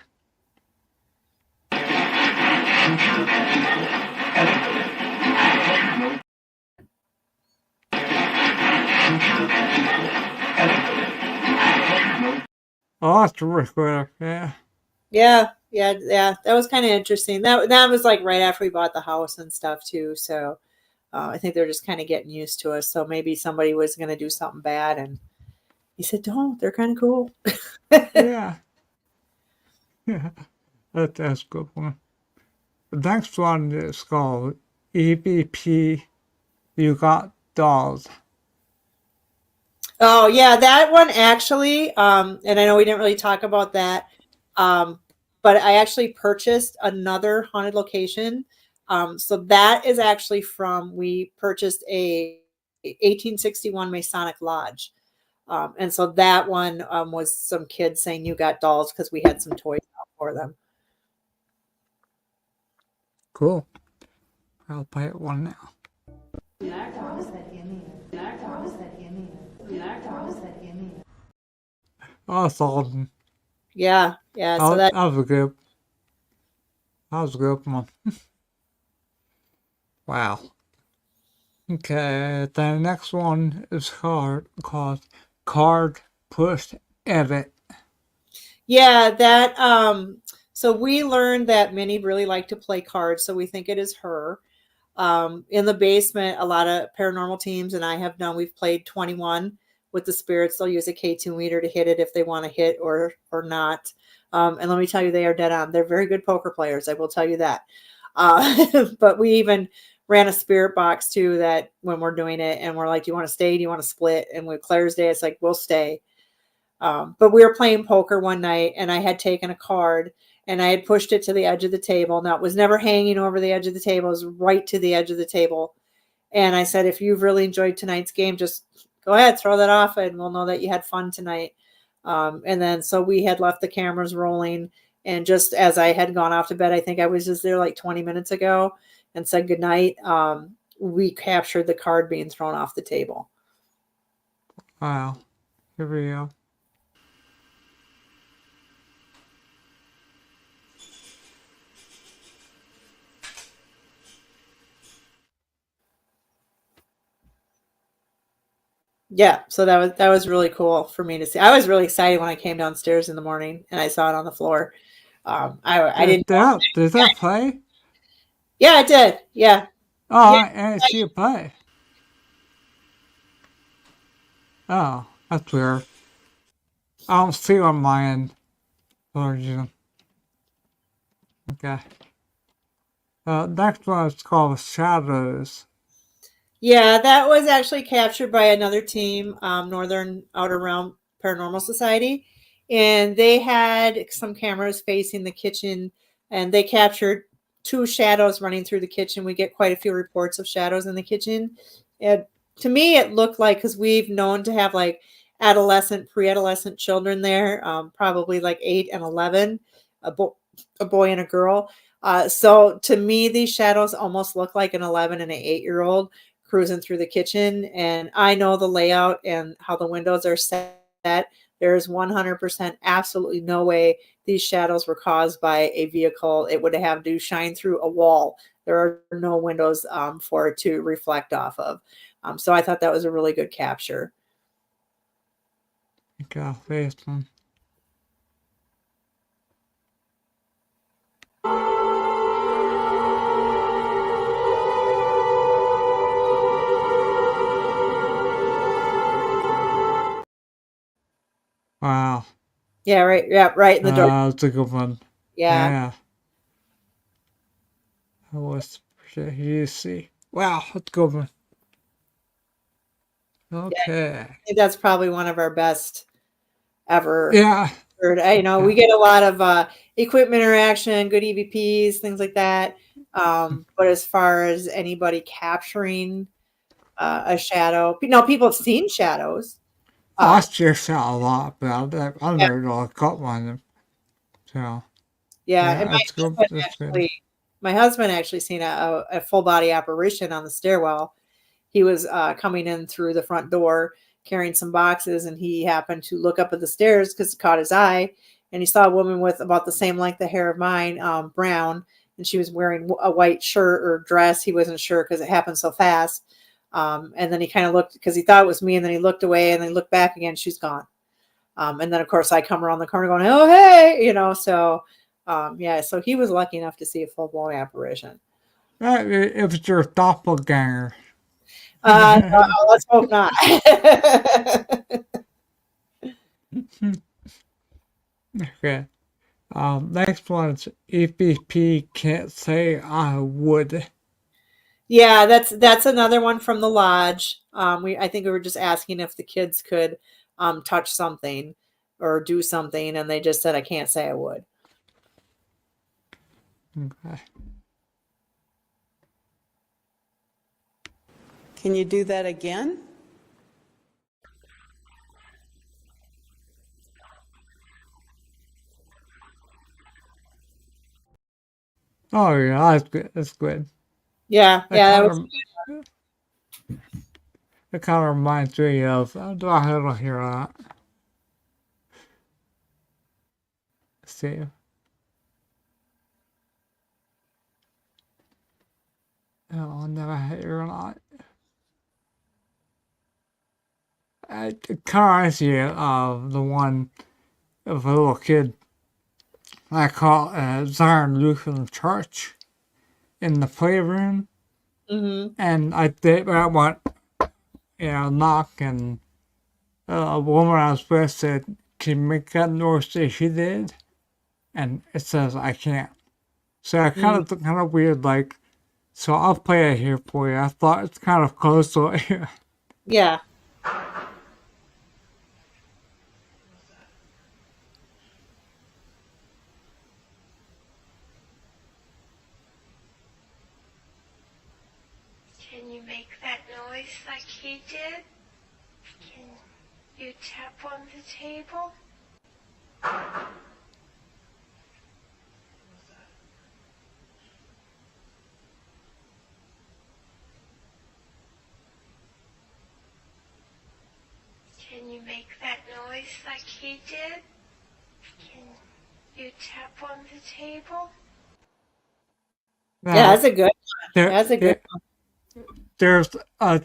Oh, that's really cool. Yeah. Yeah. That was kind of interesting. That was right after we bought the house and stuff too. So I think they're just kind of getting used to us. So maybe somebody was going to do something bad, and he said, "Don't. They're kind of cool." Yeah. Yeah, that's a good one. The next one is called EBP. You got dolls. Oh yeah, that one actually, and I know we didn't really talk about that, but I actually purchased another haunted location. So that is actually we purchased a 1861 Masonic Lodge. And so that one was some kids saying you got dolls because we had some toys out for them. Cool. I'll play it one now. Awesome. Yeah, yeah. So That was a good one. Wow. Okay, the next one is called Card Push Edit. Yeah, that so we learned that Minnie really liked to play cards, so we think it is her. In the basement, a lot of paranormal teams and I have done, we've played 21 with the spirits. They'll use a K2 meter to hit it if they want to hit or not. And let me tell you, they are dead on. They're very good poker players, I will tell you that. But we even ran a spirit box too, that when we're doing it and we're like, do you want to stay? Do you want to split? And with Claire's Day, it's like, we'll stay. But we were playing poker one night and I had taken a card and I had pushed it to the edge of the table. Now, it was never hanging over the edge of the table. It was right to the edge of the table. And I said, if you've really enjoyed tonight's game, just go ahead, throw that off and we'll know that you had fun tonight. And then so we had left the cameras rolling. And just as I had gone off to bed, I think I was just there like 20 minutes ago and said goodnight. We captured the card being thrown off the table. Wow. Here we go. Yeah, so that was really cool for me to see. I was really excited when I came downstairs in the morning and I saw it on the floor. I didn't. Did that play? Yeah, it did. Yeah. Oh, Yeah. I didn't see it play. Oh, that's weird. I don't see on my end. Okay. Next one is called Shadows. Yeah, that was actually captured by another team, Northern Outer Realm Paranormal Society. And they had some cameras facing the kitchen and they captured 2 shadows running through the kitchen. We get quite a few reports of shadows in the kitchen. And to me, it looked like, because we've known to have like adolescent, pre-adolescent children there, probably like 8 and 11, a boy and a girl. So to me, these shadows almost look like an 11 and an 8-year-old cruising through the kitchen. And I know the layout and how the windows are set. There's 100% absolutely no way these shadows were caused by a vehicle. It would have to shine through a wall. There are no windows for it to reflect off of. So I thought that was a really good capture. Okay, first one. Wow. Yeah, right. Yeah, right in the door. That's a good one. Yeah. I was you see. Wow, that's a good one. Okay. Yeah, I think that's probably one of our best ever. Yeah. We get a lot of equipment interaction, good EVPs, things like that. But as far as anybody capturing a shadow, people have seen shadows. I just saw a lot, but I've never really caught one of them. So yeah, and good. My husband actually seen a full body apparition on the stairwell. He was coming in through the front door carrying some boxes, and he happened to look up at the stairs because it caught his eye, and he saw a woman with about the same length of hair of mine, brown, and she was wearing a white shirt or dress. He wasn't sure because it happened so fast. And then he kind of looked because he thought it was me, and then he looked away and then looked back again. She's gone. And then of course I come around the corner going, oh, hey, so so he was lucky enough to see a full blown apparition. It was your doppelganger. No, let's hope not. Okay. Next one's EPP can't say I would. Yeah, that's another one from the lodge. I think we were just asking if the kids could touch something or do something, and they just said I can't say I would. Okay. Can you do that again? Oh yeah, that's good. That's good. Yeah, yeah, that was It kind of reminds me of. Do I have to hear that? Let's see. Oh, I never hear that. It kind of reminds me of the one of a little kid I call Zion Lutheran Church in the playroom. And I did that one, knock, and a woman I was with said, "Can you make that noise that she did?" And it says I can't. So I kind of weird, like, so I'll play it here for you. I thought it's kind of close to it. yeah. Can you make that noise like he did? Can you tap on the table? Can you make that noise like he did? Can you tap on the table? Yeah, that's a good one. That's a good one. There's a,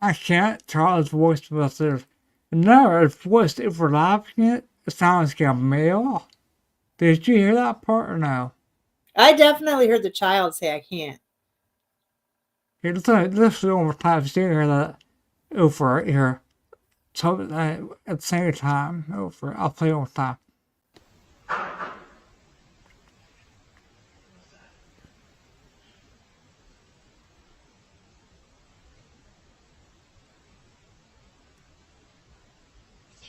I can't tell his voice, but there's another voice overlapping it. It sounds like a male. Did you hear that part or no? I definitely heard the child say I can't. Here, listen one more time. So you hear that over here. So at the same time, over. I'll play it one more time.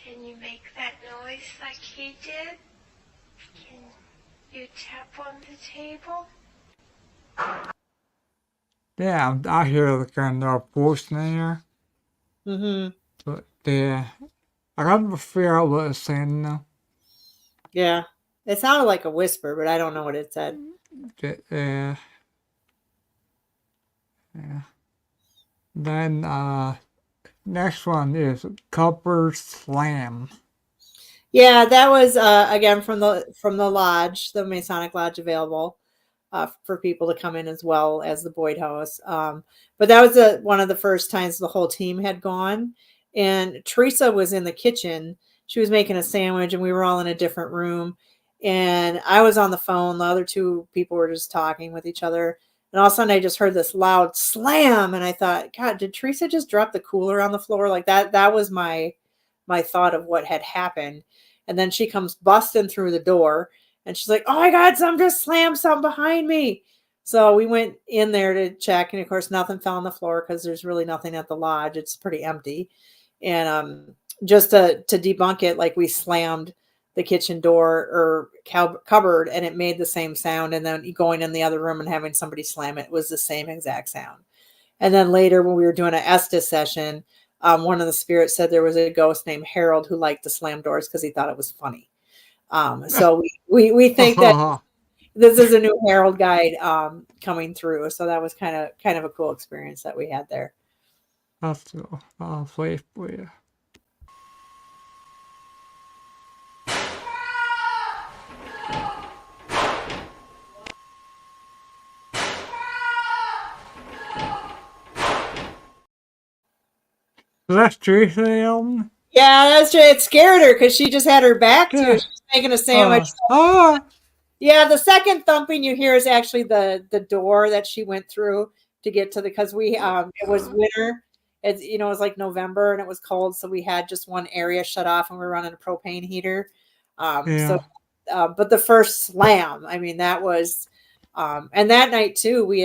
Can you make that noise like he did? Can you tap on the table? Yeah, I hear the kind of voice in there. But yeah, I gotta figure out what it's saying now. Yeah, it sounded like a whisper, but I don't know what it said. Yeah. Then next one is Cupboard Slam. Yeah, that was again from the lodge, the Masonic Lodge, available for people to come in as well as the Boyd House. But that was one of the first times the whole team had gone, and Teresa was in the kitchen. She was making a sandwich, and we were all in a different room. And I was on the phone. The other two people were just talking with each other. And all of a sudden, I just heard this loud slam, and I thought, God, did Teresa just drop the cooler on the floor like that? That was my thought of what had happened. And then she comes busting through the door, and she's like, "Oh my God, some just slammed something behind me." So we went in there to check, and of course, nothing fell on the floor because there's really nothing at the lodge. It's pretty empty. And just to debunk it, like, we slammed the kitchen door or cupboard, and it made the same sound. And then going in the other room and having somebody slam it was the same exact sound. And then later, when we were doing an Estes session, one of the spirits said there was a ghost named Harold who liked to slam doors because he thought it was funny. So we think that this is a new Harold guide coming through. So that was kind of a cool experience that we had there. That's cool. I'll play for you. That's Teresa Elton? Yeah, that's true. It scared her because she just had her back to it. She was making a sandwich. Yeah, the second thumping you hear is actually the door that she went through to get to because we it was winter. It was like November and it was cold, so we had just one area shut off and we were running a propane heater. So but the first slam, I mean, that was, and that night too, we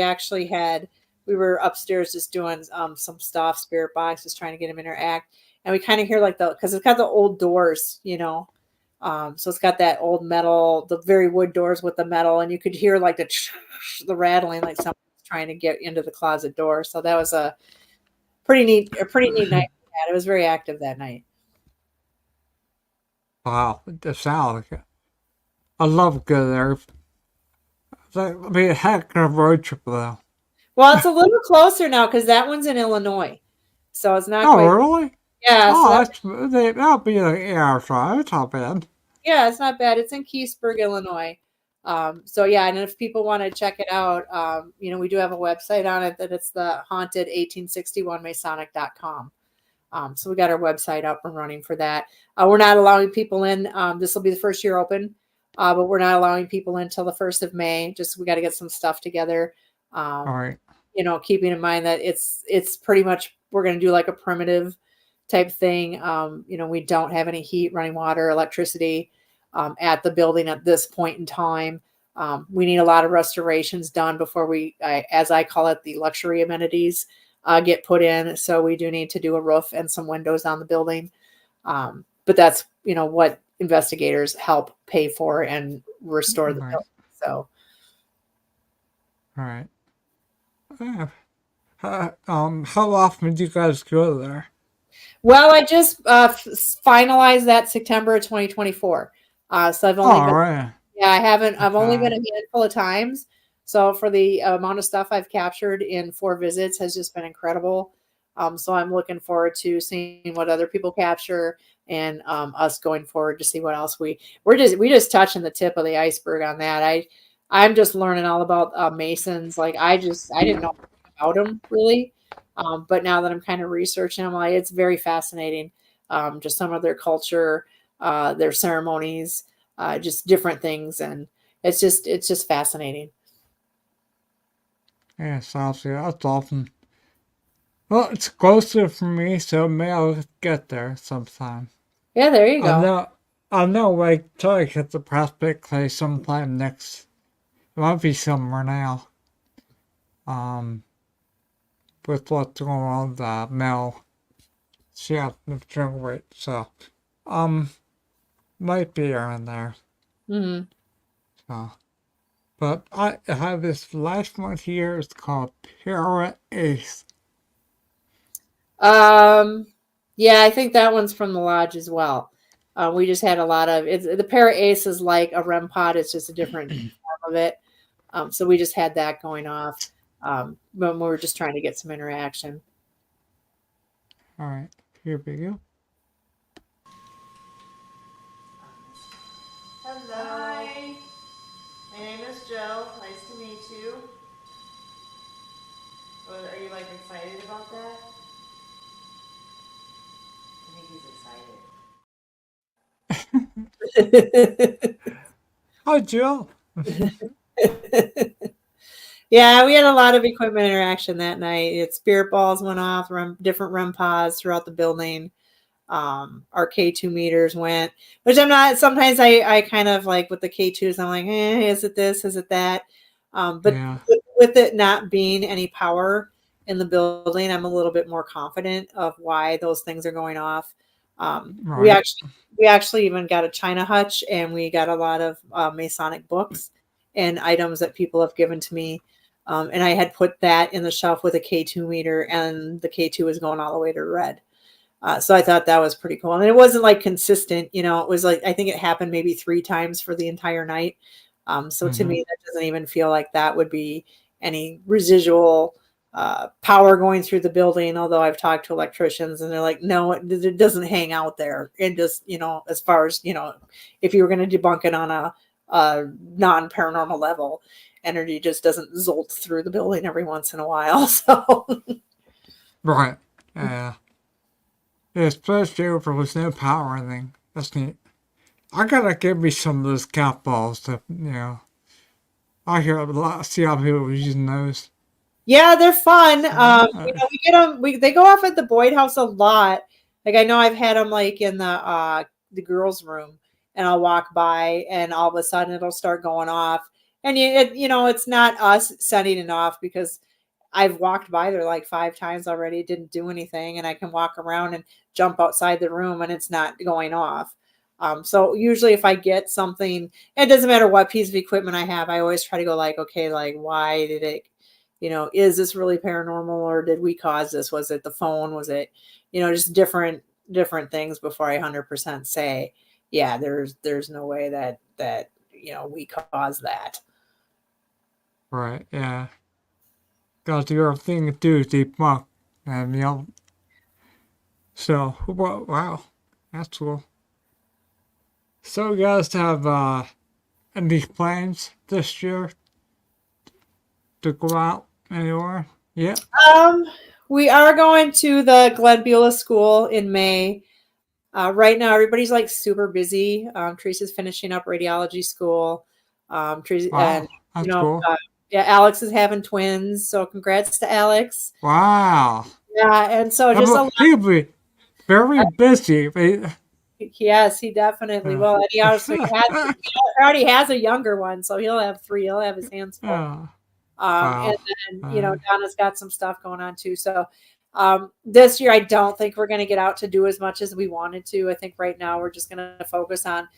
were upstairs just doing some stuff, spirit boxes, trying to get them to interact. And we kind of hear like because it's got the old doors, so it's got that old metal, the very wood doors with the metal, and you could hear like the rattling, like someone's trying to get into the closet door. So that was a pretty neat night. It was very active that night. Wow, it sounds like it. I love good there. It'd be a heck of a road trip though. Well, it's a little closer now because that one's in Illinois, so it's not. Oh, quite, really? Yeah. Oh, so that'll be like 8 hours drive. It's not bad. yeah, it's not bad. It's in Keithsburg, Illinois. So yeah, and if people want to check it out, we do have a website on it that it's the haunted 1861masonic.com. So we got our website up and running for that. We're not allowing people in. This will be the first year open, but we're not allowing people in until the 1st of May. Just we got to get some stuff together. All right. Keeping in mind that it's pretty much we're going to do like a primitive type thing. We don't have any heat, running water, electricity at the building at this point in time. We need a lot of restorations done before as I call it, the luxury amenities get put in. So we do need to do a roof and some windows on the building. But that's, what investigators help pay for and restore the building. So. All right. How often do you guys go there? Well, I just finalized that September of 2024. So I've only I've only been a handful of times. So for the amount of stuff I've captured in 4 visits has just been incredible. So I'm looking forward to seeing what other people capture and us going forward to see what else we just touching the tip of the iceberg on that. I'm just learning all about Masons. Like I didn't know about them really. But now that I'm kind of researching them, it's very fascinating. Just some of their culture, their ceremonies, just different things. And it's just fascinating. Yeah, sounds good. That's awesome. Well, it's closer for me, so maybe I'll get there sometime. Yeah, there you go. I'll know, like, try to get the prospect clay sometime next. It might be somewhere now. With what's going on with the mail. She has the drink rate, so, might be around there. Mm-hmm. So, but I have this last one here. It's called Paratalk. Yeah, I think that one's from the lodge as well. We just had a lot of the Para-Ace is like a REM pod. It's just a different form of it. So we just had that going off. But we were just trying to get some interaction. All right, here we go. Hello. Hi. My name is Jill. Nice to meet you. Well, are you excited about that? I think he's excited. Hi, Jill. Yeah, we had a lot of equipment interaction that night. Spirit balls went off, different REM pods throughout the building. Our K2 meters went, which I'm not, sometimes I kind of like with the K2s, I'm like, is it this? Is it that? But yeah. with it not being any power in the building, I'm a little bit more confident of why those things are going off. Right. We actually even got a China hutch, and we got a lot of Masonic books and items that people have given to me. And I had put that in the shelf with a K2 meter, and the K2 was going all the way to red. So I thought that was pretty cool. And it wasn't consistent, it was I think it happened maybe 3 times for the entire night. So to me, that doesn't even feel like that would be any residual power going through the building. Although I've talked to electricians and they're like, no, it doesn't hang out there. It just, as far as, if you were going to debunk it on a non-paranormal level, energy just doesn't zolt through the building every once in a while. So right. Yeah. Especially if there was no power or anything. That's neat. I gotta give me some of those cat balls to, I hear a lot, see how people are using those. Yeah, they're fun. We get them. They go off at the Boyd house a lot. I know I've had them in the girls' room, and I'll walk by, and all of a sudden it'll start going off. And it's not us setting it off, because I've walked by there like 5 times already. It didn't do anything, and I can walk around and jump outside the room and it's not going off. So usually if I get something, it doesn't matter what piece of equipment I have, I always try to go like, okay, like, why did it, is this really paranormal, or did we cause this? Was it the phone? Was it, just different things before I 100% say, yeah, there's no way that we caused that. Right, yeah. Got your thing to debunk, and so, wow, that's cool. So you guys have any plans this year to go out anywhere? Yeah. We are going to the Glen Beulah School in May. Right now, everybody's like super busy. Teresa's finishing up radiology school. Teresa, Wow, that's cool. Yeah, Alex is having twins, so congrats to Alex. Wow. Yeah, and so just a lot. He'll be very busy. Yes, he definitely will. And he already has a younger one, so he'll have 3. He'll have his hands full. Wow. And then, Donna's got some stuff going on too. So this year, I don't think we're going to get out to do as much as we wanted to. I think right now we're just going to focus on,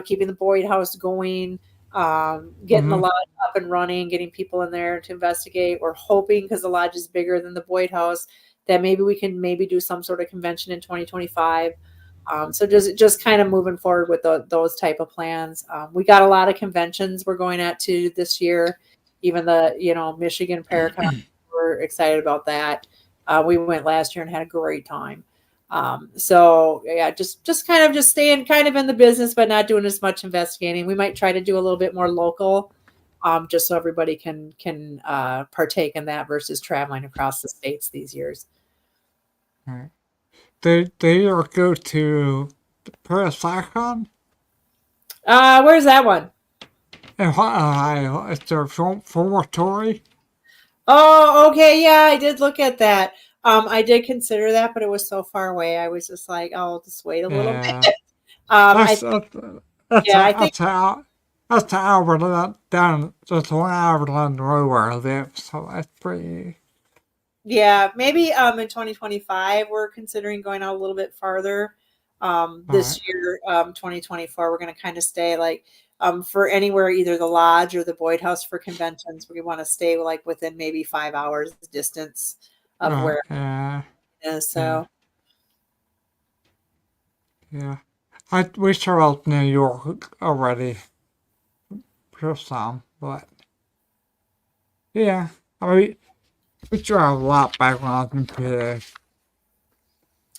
keeping the Boyd House going, getting the lodge up and running, getting people in there to investigate. We're hoping, because the lodge is bigger than the Boyd House, that maybe we can do some sort of convention in 2025. So just kind of moving forward with those type of plans. We got a lot of conventions we're going to this year. Even the Michigan Paratalk, we're excited about that. We went last year and had a great time. So yeah, just kind of just staying kind of in the business, but not doing as much investigating. We might try to do a little bit more local, just so everybody can partake in that versus traveling across the states these years. All right. They go to Paratalk. Where's that one? It's their formatory. Oh, okay. Yeah, I did look at that. I did consider that, but it was so far away. I was just like, oh, I'll just wait a little bit. That's an hour down, just 1 hour down the road where I live, so that's pretty. Yeah, maybe in 2025 we're considering going out a little bit farther. This year, 2024, we're going to kind of stay like for anywhere, either the lodge or the Boyd House for conventions. We want to stay like within maybe 5 hours distance of where it is. So yeah, we traveled New York already for some, but yeah, I mean. We travel a lot back when I was in PA.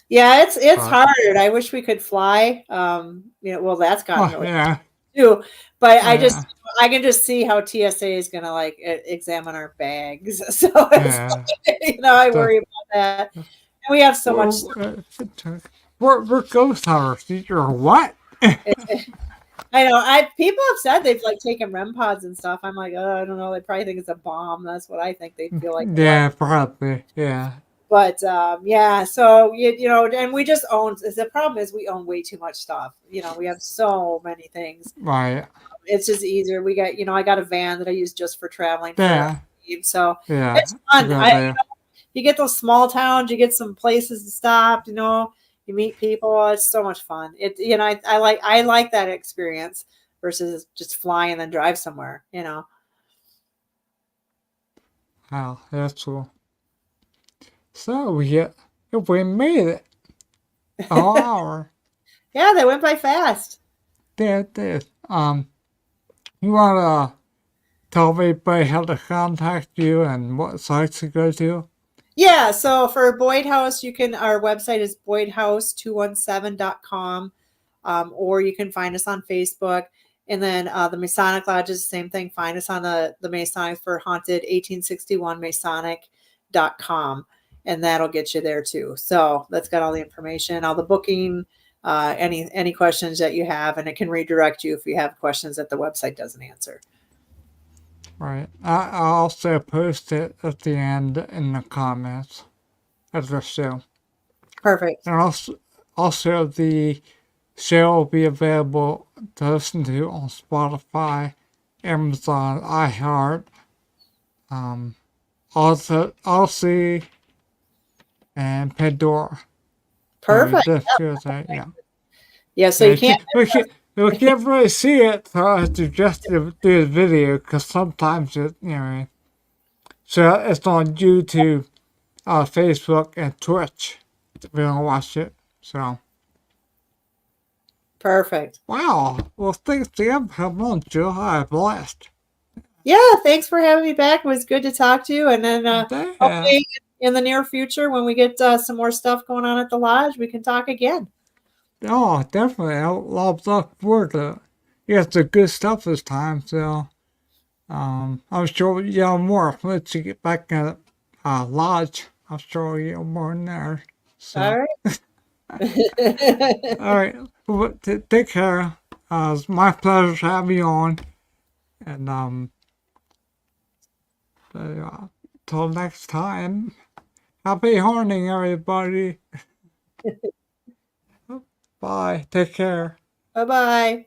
Yeah, it's hard. I wish we could fly. Well, that's gotten really too. But I can just see how TSA is gonna like examine our bags. So I worry about that. And we have so much. We're ghost hunters. You're what? I know. People have said they've like taken REM pods and stuff. I'm like, oh, I don't know. They probably think it's a bomb. That's what I think they feel like. Yeah, probably. Yeah. But yeah. So and we just own. The problem is we own way too much stuff. We have so many things. Right. It's just easier. We got. I got a van that I use just for traveling. Yeah. So yeah, it's fun. You get those small towns. You get some places to stop. You meet people. It's so much fun. I like that experience versus just fly and then drive somewhere. Wow, that's cool. So we made it. An hour. Yeah, they went by fast. They did. You wanna tell everybody how to contact you and what sites to go to? Yeah, so for Boyd House, our website is boydhouse217.com, or you can find us on Facebook. And then the Masonic Lodge is the same thing. Find us on the Masonic for Haunted 1861 Masonic.com, and that'll get you there too. So that's got all the information, all the booking, any questions that you have, and it can redirect you if you have questions that the website doesn't answer. Right. I'll also post it at the end in the comments of the show. Perfect. And also the show will be available to listen to on Spotify, Amazon, iHeart, also Aussie, and Pandora. Perfect. Yeah. Yeah, so you can't. We can't really see it, so I suggest to do the video because sometimes so it's on YouTube, Facebook, and Twitch if you want to watch it. So. Perfect. Wow. Well, thanks again for coming on, Jill. I had a blast. Yeah, thanks for having me back. It was good to talk to you. And then hopefully in the near future, when we get some more stuff going on at the lodge, we can talk again. Oh, definitely. I'll look forward to it. You got some good stuff this time, so I'm sure we'll yell more once you get back in the lodge. I'm sure we'll yell more in there. So. All right. All right. Well, take care. It's my pleasure to have you on. And till next time, happy horning, everybody. Bye. Take care. Bye-bye.